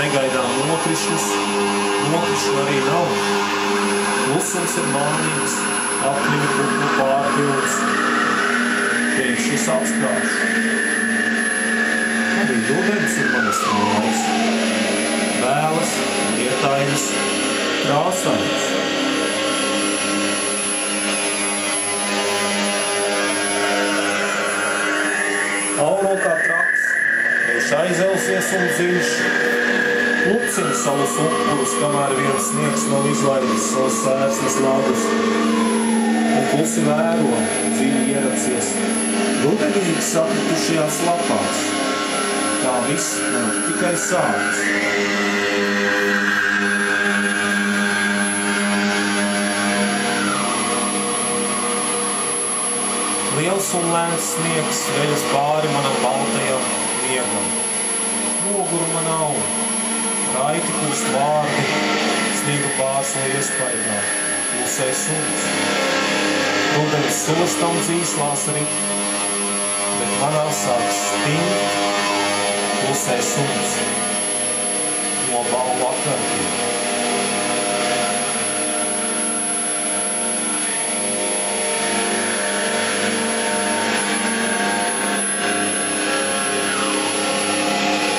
negaidām nokrišņus, nokrišņu arī nav. Klusums ir mānīgs, akmeņu kuklu pārpilds, pēkšņi apsprāš. Arī ūdens ir manas mājas, vēlas, lietainas, krāsainas. Auro kā traks, viņš aizelsies un dziļš, lucina savus upurus, kamēr viens sniegs nav izlaidis savus sēsnes ladus. Un klusi vēro, dziļi ieracies, rudenīgi sakritušajās lapās. Tā viss nav tikai sāks. Liels un lēns sniegs veļas pāri manam baltajam miegam. Noguruma nav, raiti kūst vārdi, sniega pārsla iespaigā, klusē suns. Rudenis sulastam dzīslās rit, bet manā sāk stingt, klusē suns. Nobalu vakardien.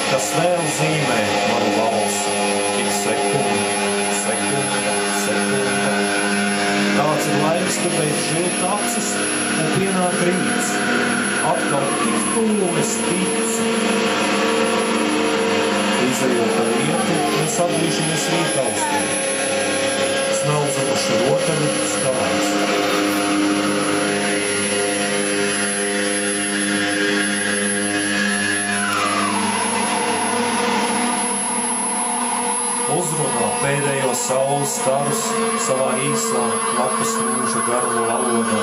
Kas vēl zīmē manu balsi, tik sekunde, sekunde, sekunde. Tāds ir laiks, kad beidz žilt acis un pienāk rīts. Atkal tik tuvu es ticu. Izejot par vietu, mēs atgriežamies rītaustē. Smelzamuši rotaļu skavās. Uzrunā pēdējo saules starus savā īsā lapas mūža garuma valodā,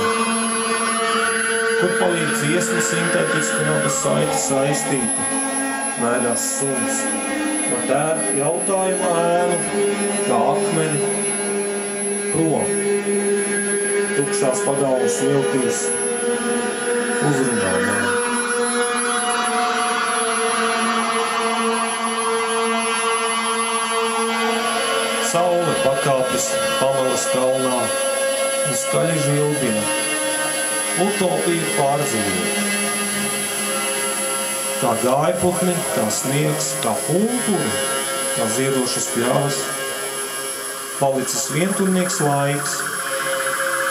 kur palīdz dziesma sintētiski nav bez saiti saistīta, mēdās suns, no tēra jautājuma ēnu, kā akmeni, prom, tukšās pagalmas viltīs, uzrunā mani. Saule pakāpjas Pamelas kalnā un skaļi žilbina. Utopija pārdzīvot. Kā gājputni, kā sniegs, kā pumpuri, kā ziedošas pļavas. Palicis vienturnīgs laiks,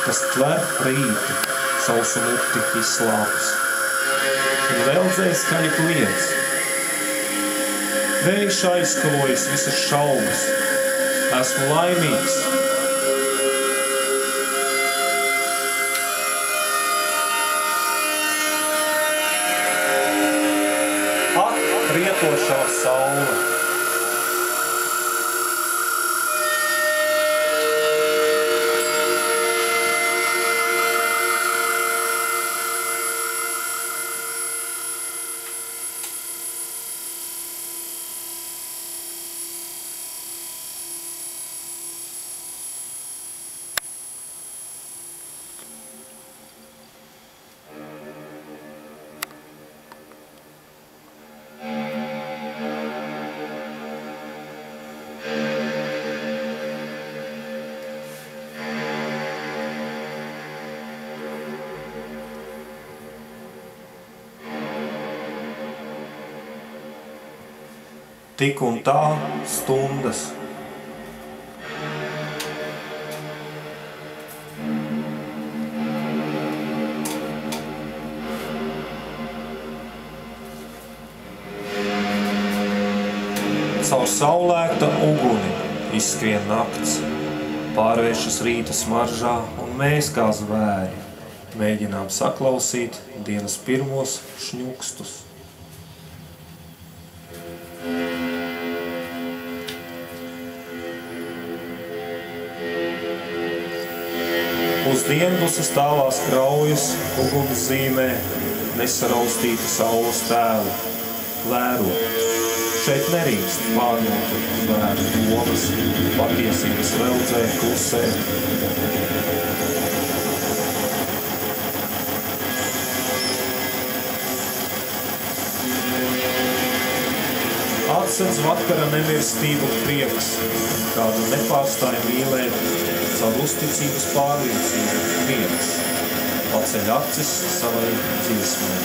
kas tver rītu, sausu muti izslāpis. Un veldzēja skaļi kliedz. Vējš aizskalojas visas šaubas. Esmu laimīgs. Ak, rietošā saule! Tik un tā stundas. Caur saulēkta uguni izskrien nakts, pārvēršas rīta smaržā, un mēs kā zvēri mēģinām saklausīt dienas pirmos šņukstus. Uz dienpuses tālās kraujas uguns zīmē nesaraustītu saules tēlu. Vēro, šeit nerīkst pārņemt zvēru domas, patiesības veldzē klusē. Atsedz vakara nemirstību prieks, kādu nepārstāja mīlēt, savu uzticības pārliecību prieks, paceļ acis savai dziesmai.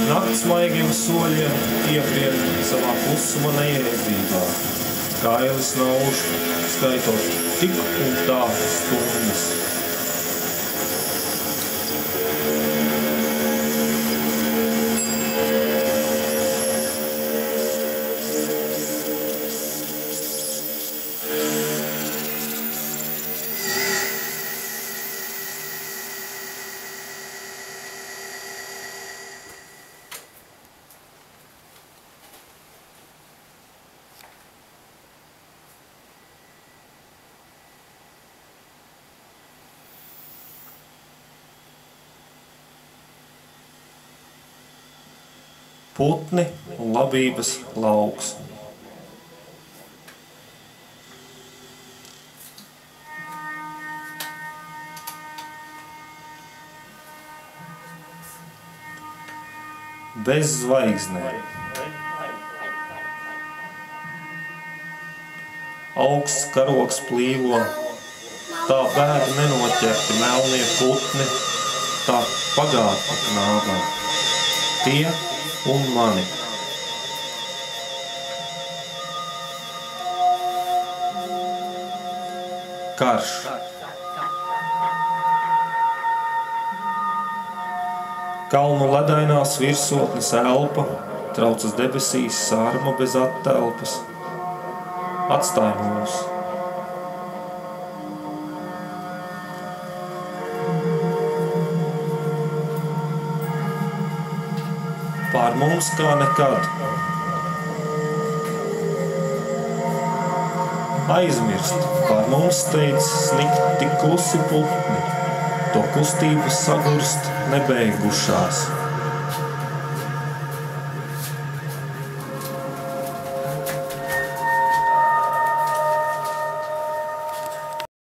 Nakts maigiem soļiem iepriek savā klusuma nejēdzībā, kailis nauž, skaitot tik un tā stundas. Putni un labības lauks. Bez zvaigznēm. Augsts karogs plīvo, tā bēg nenoķerti melnie putni, tā pagātne knābā. Tie un mani. Karš. Kalnu ledainās virsotnes elpa, traucas debesīs sārma bez attelpas. Atstāj mūs. Pār mums kā nekad. Aizmirst, pār mums steidz snikt tik klusi putni, to kustības sagurst nebeigušās.